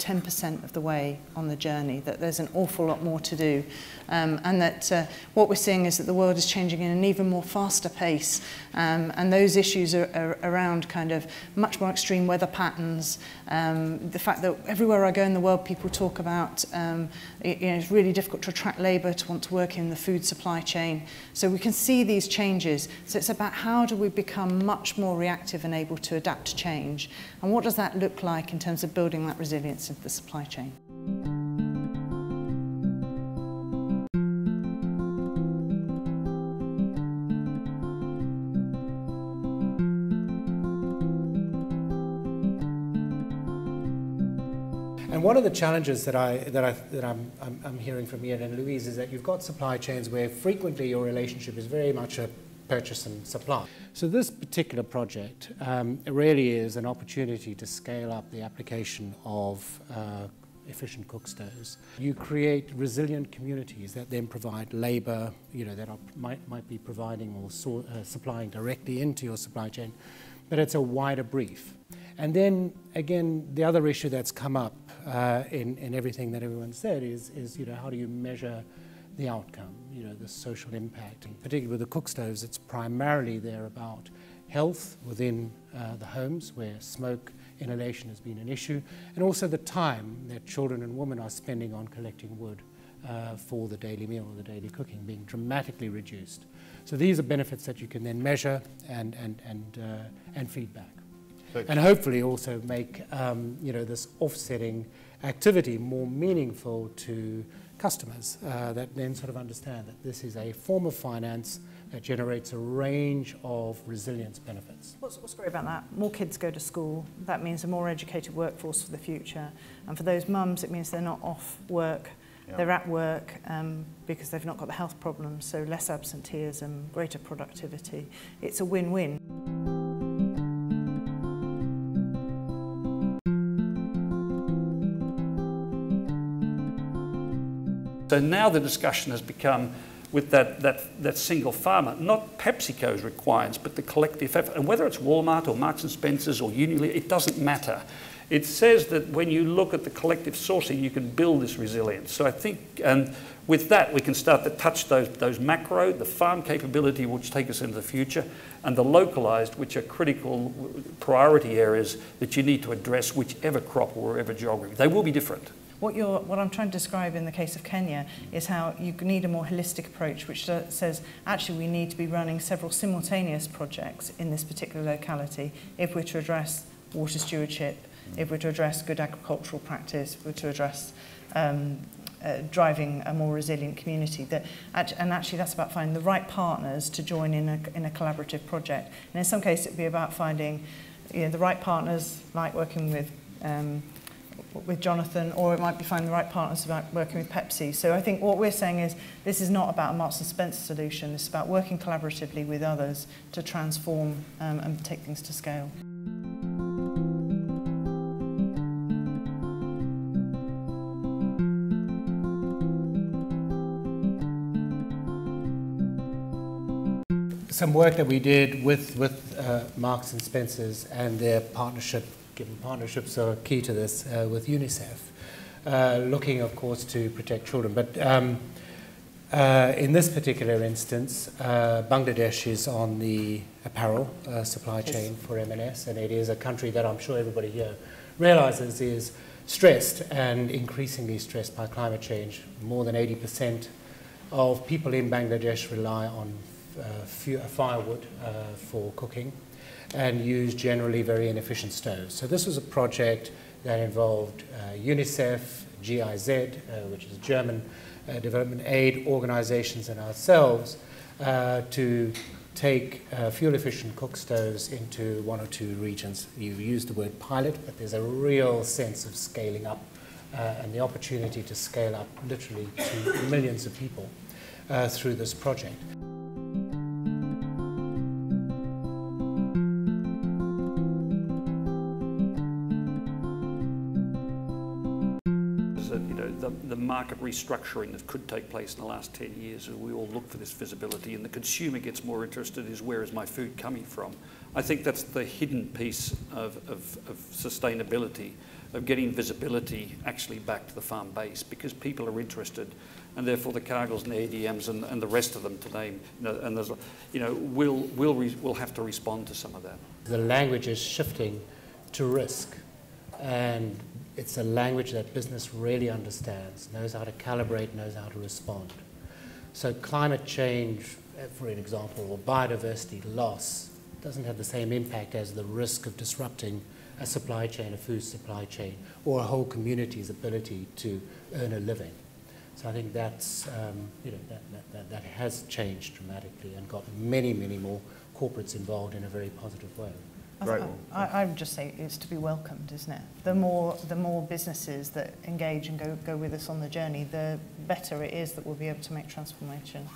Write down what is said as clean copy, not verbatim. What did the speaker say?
10% of the way on the journey, that there's an awful lot more to do, and that what we're seeing is that the world is changing in an even more faster pace, and those issues are around kind of much more extreme weather patterns, the fact that everywhere I go in the world people talk about it's really difficult to attract labour to want to work in the food supply chain. So we can see these changes. So it's about how do we become much more reactive and able to adapt to change, and what does that look like in terms of building that resilience of the supply chain. And one of the challenges that I'm hearing from Ian and Louise is that you've got supply chains where frequently your relationship is very much a purchase and supply. So this particular project really is an opportunity to scale up the application of efficient cook stoves. You create resilient communities that then provide labour, that might be providing or supplying directly into your supply chain, but it's a wider brief. And then again, the other issue that's come up in everything that everyone said is how do you measure the outcome, the social impact. And particularly with the cook stoves, it's primarily there about health within the homes where smoke inhalation has been an issue, and also the time that children and women are spending on collecting wood for the daily meal or the daily cooking being dramatically reduced. So these are benefits that you can then measure and feedback. And hopefully also make this offsetting activity more meaningful to customers that then sort of understand that this is a form of finance that generates a range of resilience benefits. What's great about that? More kids go to school. That means a more educated workforce for the future. And for those mums, it means they're not off work. Yeah. They're at work because they've not got the health problems, so less absenteeism, greater productivity. It's a win-win. So now the discussion has become with that single farmer, not PepsiCo's requirements, but the collective effort. And whether it's Walmart or Marks and Spencer's or Unilever, it doesn't matter. It says that when you look at the collective sourcing, you can build this resilience. So I think, and with that, we can start to touch those macro, the farm capability, which take us into the future, and the localised, which are critical priority areas that you need to address, whichever crop or wherever geography. They will be different. What I'm trying to describe in the case of Kenya is how you need a more holistic approach, which says actually we need to be running several simultaneous projects in this particular locality if we're to address water stewardship, if we're to address good agricultural practice, if we're to address driving a more resilient community. And actually that's about finding the right partners to join in a collaborative project. And in some cases it'd be about finding the right partners, like working with Jonathan, or it might be finding the right partners about working with Pepsi. So I think what we're saying is this is not about a Marks and Spencer solution, it's about working collaboratively with others to transform and take things to scale. Some work that we did with Marks and Spencer's and their partnership, given partnerships are key to this, with UNICEF, looking of course to protect children. But in this particular instance, Bangladesh is on the apparel supply chain for M&S, and it is a country that I'm sure everybody here realizes is stressed and increasingly stressed by climate change. More than 80% of people in Bangladesh rely on firewood for cooking and use generally very inefficient stoves. So this was a project that involved UNICEF, GIZ, which is German development aid organizations, and ourselves to take fuel-efficient cook stoves into 1 or 2 regions. You used the word pilot, but there's a real sense of scaling up and the opportunity to scale up literally to millions of people through this project. The market restructuring that could take place in the last 10 years, as we all look for this visibility, and the consumer gets more interested is where is my food coming from. I think that's the hidden piece of sustainability of getting visibility actually back to the farm base, because people are interested, and therefore the Cargills and the ADMs and the rest of them to name, and there's, we'll have to respond to some of that. The language is shifting to risk, and it's a language that business really understands, knows how to calibrate, knows how to respond. So climate change, for an example, or biodiversity loss doesn't have the same impact as the risk of disrupting a supply chain, a food supply chain, or a whole community's ability to earn a living. So I think that's, that has changed dramatically and got many, many more corporates involved in a very positive way. Right. I would just say it's to be welcomed, isn't it? The more businesses that engage and go with us on the journey, the better it is that we'll be able to make transformation.